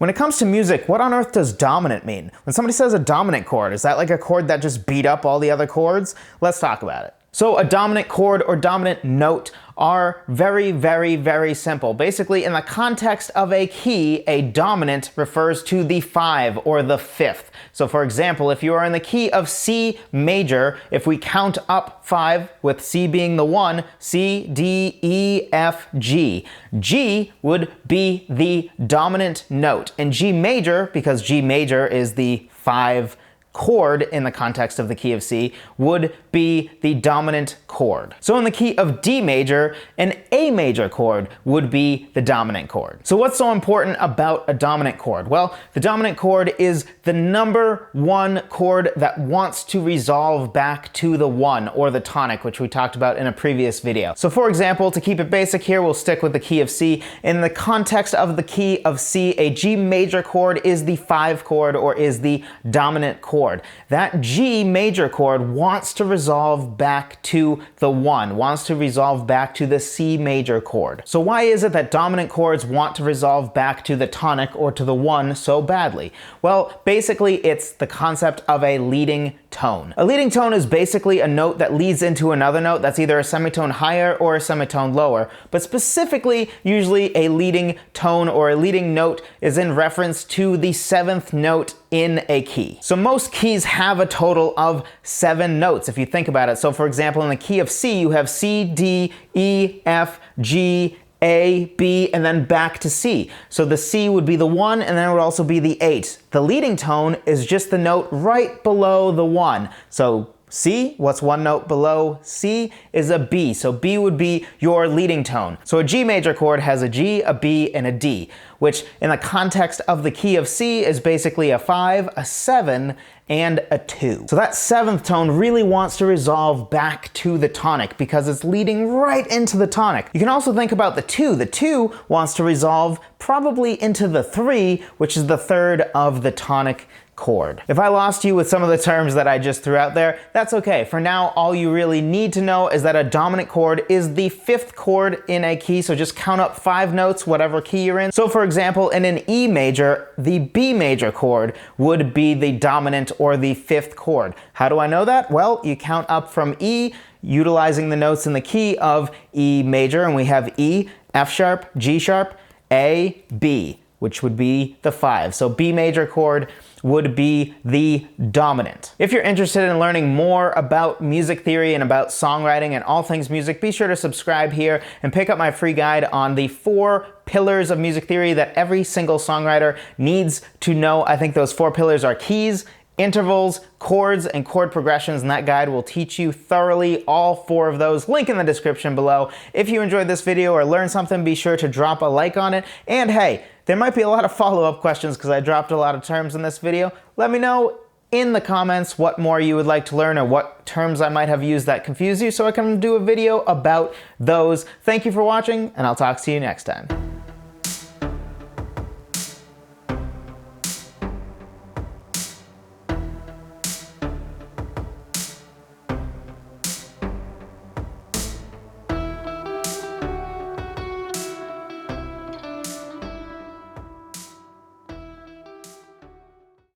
When it comes to music, what on earth does dominant mean? When somebody says a dominant chord, is that like a chord that just beat up all the other chords? Let's talk about it. So a dominant chord or dominant note are very, very, very simple. Basically, in the context of a key, a dominant refers to the 5 or the 5th. So for example, if you are in the key of C major, if we count up 5 with C being the 1, C, D, E, F, G. G would be the dominant note. In G major, because G major is the 5 chord in the context of the key of C, would be the dominant chord. So in the key of D major, an A major chord would be the dominant chord. So what's so important about a dominant chord? Well, the dominant chord is the number 1 chord that wants to resolve back to the 1 or the tonic, which we talked about in a previous video. So for example, to keep it basic here, we'll stick with the key of C. In the context of the key of C, a G major chord is the 5 chord or is the dominant chord. That G major chord wants to resolve back to the 1, wants to resolve back to the C major chord. So why is it that dominant chords want to resolve back to the tonic or to the 1 so badly? Well, basically it's the concept of a leading tone. A leading tone is basically a note that leads into another note that's either a semitone higher or a semitone lower, but specifically, usually a leading tone or a leading note is in reference to the 7th note in a key. So most keys have a total of 7 notes if you think about it. So for example, in the key of C, you have C, D, E, F, G, A, B, and then back to C. So the C would be the 1, and then it would also be the 8. The leading tone is just the note right below the 1. So C, what's 1 note below C, is a B. So B would be your leading tone. So a G major chord has a G, a B, and a D, which in the context of the key of C is basically a 5, a 7, and a 2. So that 7th tone really wants to resolve back to the tonic because it's leading right into the tonic. You can also think about the 2. The 2 wants to resolve probably into the 3, which is the 3rd of the tonic chord. If I lost you with some of the terms that I just threw out there, that's okay. For now, all you really need to know is that a dominant chord is the 5th chord in a key, so just count up 5 notes, whatever key you're in. So for example, in an E major, the B major chord would be the dominant or the 5th chord. How do I know that? Well, you count up from E, utilizing the notes in the key of E major, and we have E, F sharp, G sharp, A, B, which would be the 5. So B major chord would be the dominant. If you're interested in learning more about music theory and about songwriting and all things music, be sure to subscribe here and pick up my free guide on the 4 pillars of music theory that every single songwriter needs to know. I think those 4 pillars are keys, intervals, chords, and chord progressions, and that guide will teach you thoroughly all 4 of those. Link in the description below. If you enjoyed this video or learned something, be sure to drop a like on it. And hey, there might be a lot of follow-up questions because I dropped a lot of terms in this video. Let me know in the comments what more you would like to learn or what terms I might have used that confuse you so I can do a video about those. Thank you for watching, and I'll talk to you next time.